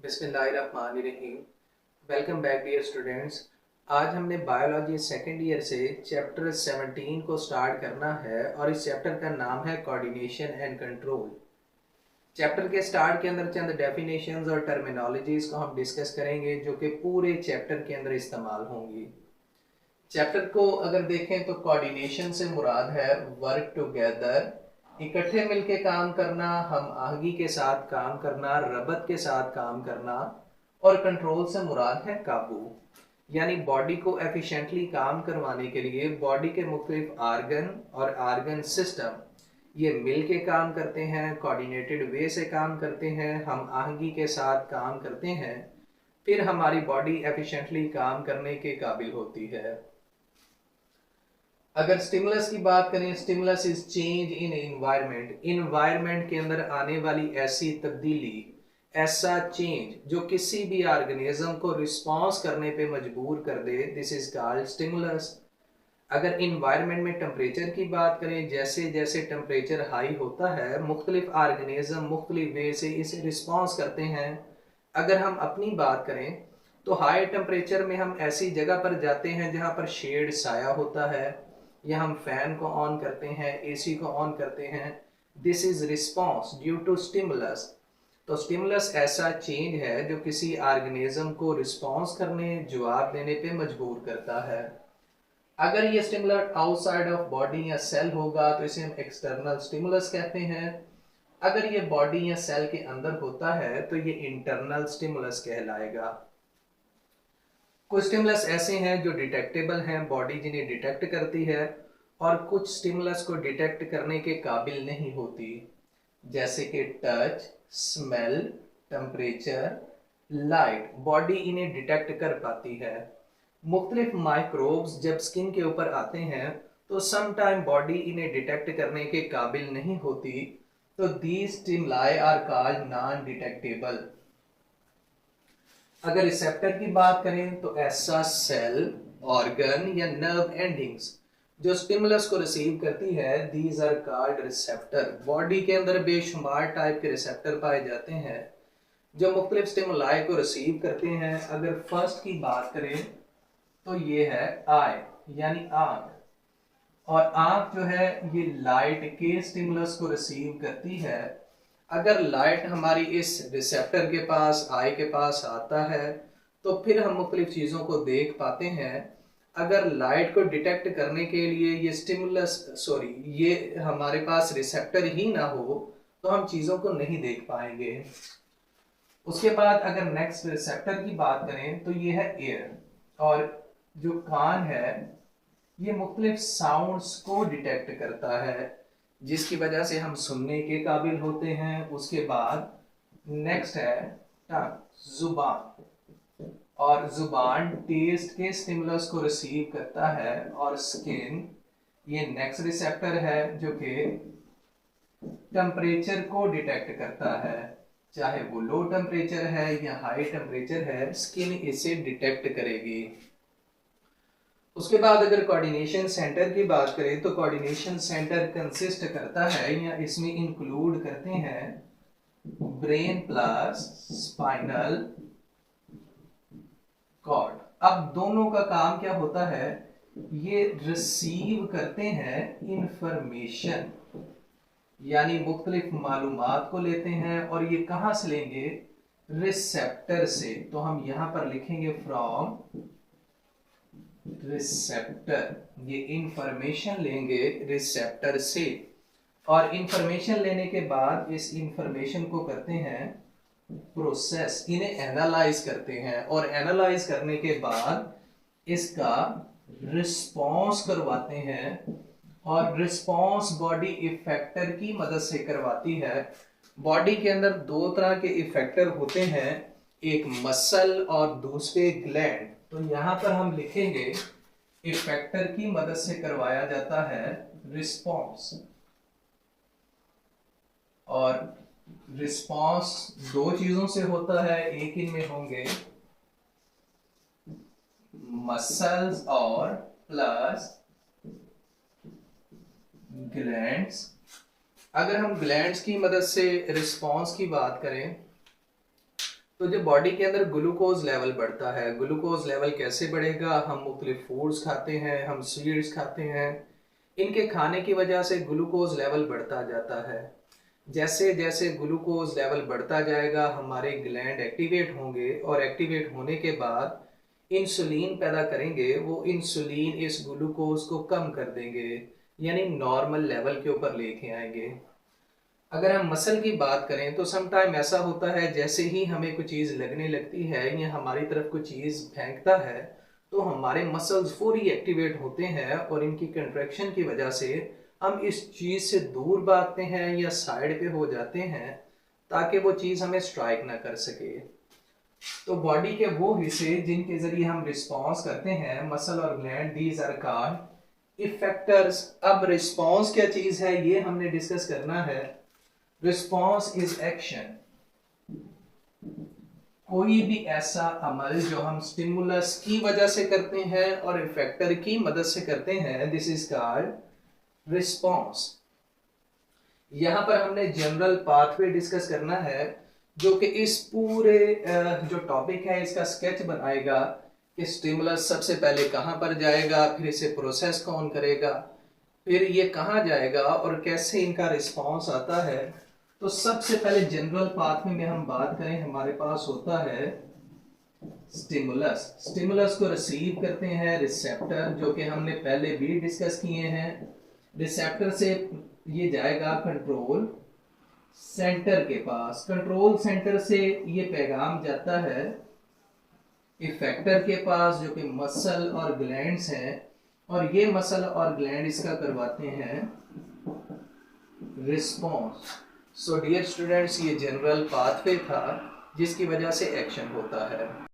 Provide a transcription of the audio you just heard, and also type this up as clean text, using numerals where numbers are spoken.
बिस्मिल्लाहिर्रहमानिर्रहीम। Welcome back dear students. आज हमने बायोलॉजी सेकेंड ईयर से चैप्टर 17 को स्टार्ट करना है और इस चैप्टर का नाम है कोऑर्डिनेशन एंड कंट्रोल। चैप्टर के स्टार्ट के अंदर चंद डेफिनेशंस और टर्मिनोलॉजीज को हम डिस्कस करेंगे जो कि पूरे चैप्टर के अंदर इस्तेमाल होंगी। चैप्टर को अगर देखें तो कोऑर्डिनेशन से मुराद है वर्क टुगेदर, इकट्ठे मिलके काम करना, हम आहंगी के साथ काम करना, रबत के साथ काम करना, और कंट्रोल से मुराद है काबू, यानी बॉडी को एफिशिएंटली काम करवाने के लिए बॉडी के मुख्तलिफ आर्गन और आर्गन सिस्टम ये मिल के काम करते हैं, कोऑर्डिनेटेड वे से काम करते हैं, हम आहंगी के साथ काम करते हैं, फिर हमारी बॉडी एफिशिएंटली काम करने के काबिल होती है। अगर स्टिमुलस की बात करें, stimulus is change in environment, environment के अंदर आने वाली ऐसी तब्दीली, ऐसा चेंज जो किसी भी ऑर्गेनिज्म को रिस्पॉन्स करने पे मजबूर कर दे, दिस इज कॉल्ड स्टिमुलस। अगर इन्वायरमेंट में टेम्परेचर की बात करें, जैसे जैसे टेम्परेचर हाई होता है मुख्तलिफ ऑर्गेनिज्म मुख्तलिफ वे से इसे रिस्पॉन्स करते हैं। अगर हम अपनी बात करें तो हाई टेम्परेचर में हम ऐसी जगह पर जाते हैं जहाँ पर शेड साया होता है, या हम फैन को ऑन करते हैं, एसी को ऑन करते हैं, this is response due to stimulus. तो स्टिमुलस ऐसा चेंज है जो किसी ऑर्गेनिज्म को रिस्पॉन्स करने, जवाब देने पे मजबूर करता है। अगर ये स्टिमुलस आउटसाइड ऑफ बॉडी या सेल होगा तो इसे हम एक्सटर्नल स्टिमुलस कहते हैं। अगर ये बॉडी या सेल के अंदर होता है तो ये इंटरनल स्टिमुलस कहलाएगा। कुछ स्टिमुलस ऐसे हैं जो डिटेक्टेबल हैं, बॉडी जिन्हें डिटेक्ट करती है, और कुछ स्टिमुलस को डिटेक्ट करने के काबिल नहीं होती, जैसे कि touch, smell, temperature, light, body इन्हें डिटेक्ट कर पाती है। मुख्तलिफ माइक्रोब्स जब स्किन के ऊपर आते हैं तो सम टाइम बॉडी इन्हें डिटेक्ट करने के काबिल नहीं होती, तो these stimuli are called non detectable. अगर रिसेप्टर की बात करें तो ऐसा सेल, ऑर्गन या नर्व एंडिंग्स जो स्टिमुलस को रिसीव करती है, these are called receptor. Body के अंदर बेशुमार टाइप के रिसेप्टर पाए जाते हैं जो मुख्तलिफ स्टिमुलाई को रिसीव करते हैं। अगर फर्स्ट की बात करें तो ये है आई, यानी आंख, और आंख जो है ये लाइट के स्टिमुलस को रिसीव करती है। अगर लाइट हमारी इस रिसेप्टर के पास, आई के पास आता है तो फिर हम मुख्तलिफ चीज़ों को देख पाते हैं। अगर लाइट को डिटेक्ट करने के लिए ये हमारे पास रिसेप्टर ही ना हो तो हम चीज़ों को नहीं देख पाएंगे। उसके बाद अगर नेक्स्ट रिसेप्टर की बात करें तो ये है एयर, और जो कान है ये मुख्तलिफ साउंड्स को डिटेक्ट करता है जिसकी वजह से हम सुनने के काबिल होते हैं। उसके बाद नेक्स्ट है टंग, जुबान, और जुबान टेस्ट के स्टिमुलस को रिसीव करता है। और स्किन ये नेक्स्ट रिसेप्टर है जो कि टेम्परेचर को डिटेक्ट करता है, चाहे वो लो टेम्परेचर है या हाई टेम्परेचर है, स्किन इसे डिटेक्ट करेगी। उसके बाद अगर कोऑर्डिनेशन सेंटर की बात करें तो कोऑर्डिनेशन सेंटर कंसिस्ट करता है या इसमें इंक्लूड करते हैं ब्रेन प्लस स्पाइनल कॉर्ड। अब दोनों का काम क्या होता है, ये रिसीव करते हैं इंफॉर्मेशन, यानी मुख्तलिफ मालूमात को लेते हैं, और ये कहां से लेंगे, रिसेप्टर से। तो हम यहां पर लिखेंगे फ्रॉम रिसेप्टर, ये इंफॉर्मेशन लेंगे रिसेप्टर से, और इंफॉर्मेशन लेने के बाद इस इंफॉर्मेशन को करते हैं प्रोसेस, इन्हें एनालाइज करते हैं, और एनालाइज करने के बाद इसका रिस्पॉन्स करवाते हैं, और रिस्पॉन्स बॉडी इफेक्टर की मदद से करवाती है। बॉडी के अंदर दो तरह के इफेक्टर होते हैं, एक मसल और दूसरे ग्लैंड। तो यहां पर हम लिखेंगे इफेक्टर की मदद से करवाया जाता है रिस्पॉन्स, और रिस्पॉन्स दो चीजों से होता है, एक इनमें होंगे मसल्स और प्लस ग्लैंड्स। अगर हम ग्लैंड्स की मदद से रिस्पॉन्स की बात करें तो जो बॉडी के अंदर ग्लूकोज लेवल बढ़ता है, ग्लूकोज लेवल कैसे बढ़ेगा? हम मुख्तलिफ फूड्स खाते हैं, हम सीड्स खाते हैं, इनके खाने की वजह से ग्लूकोज लेवल बढ़ता जाता है। जैसे जैसे ग्लूकोज लेवल बढ़ता जाएगा हमारे ग्लैंड एक्टिवेट होंगे और एक्टिवेट होने के बाद इंसुलिन पैदा करेंगे। वो इंसुलिन इस ग्लूकोज को कम कर देंगे, यानी नॉर्मल लेवल के ऊपर लेके आएंगे। अगर हम मसल की बात करें तो सम टाइम ऐसा होता है जैसे ही हमें कोई चीज़ लगने लगती है या हमारी तरफ कोई चीज़ फेंकता है तो हमारे मसल्स फौरी एक्टिवेट होते हैं और इनकी कंट्रैक्शन की वजह से हम इस चीज़ से दूर भागते हैं या साइड पे हो जाते हैं ताकि वो चीज़ हमें स्ट्राइक ना कर सके। तो बॉडी के वो हिस्से जिनके जरिए हम रिस्पॉन्स करते हैं, मसल और gland, these are called effectors. अब रिस्पॉन्स क्या चीज़ है ये हमने डिस्कस करना है। रिस्पॉन्स इज एक्शन, कोई भी ऐसा अमल जो हम स्टिमुलस की वजह से करते हैं और इफेक्टर की मदद से करते हैं, दिस इज कॉल्ड रिस्पॉन्स। यहां पर हमने जनरल पाथवे डिस्कस करना है जो कि इस पूरे जो टॉपिक है इसका स्केच बनाएगा कि स्टिमुलस सबसे पहले कहां पर जाएगा, फिर इसे प्रोसेस कौन करेगा, फिर ये कहां जाएगा और कैसे इनका रिस्पॉन्स आता है। तो सबसे पहले जनरल पाथवे में हम बात करें, हमारे पास होता है स्टिमुलस। स्टिमुलस को रिसीव करते हैं रिसेप्टर, जो कि हमने पहले भी डिस्कस किए हैं। रिसेप्टर से ये जाएगा कंट्रोल सेंटर के पास, कंट्रोल सेंटर से ये पैगाम जाता है इफेक्टर के पास जो कि मसल और ग्लैंड्स हैं, और ये मसल और ग्लैंड इसका करवाते हैं रिस्पॉन्स। सो डियर स्टूडेंट्स, ये जनरल पाथवे था जिसकी वजह से एक्शन होता है।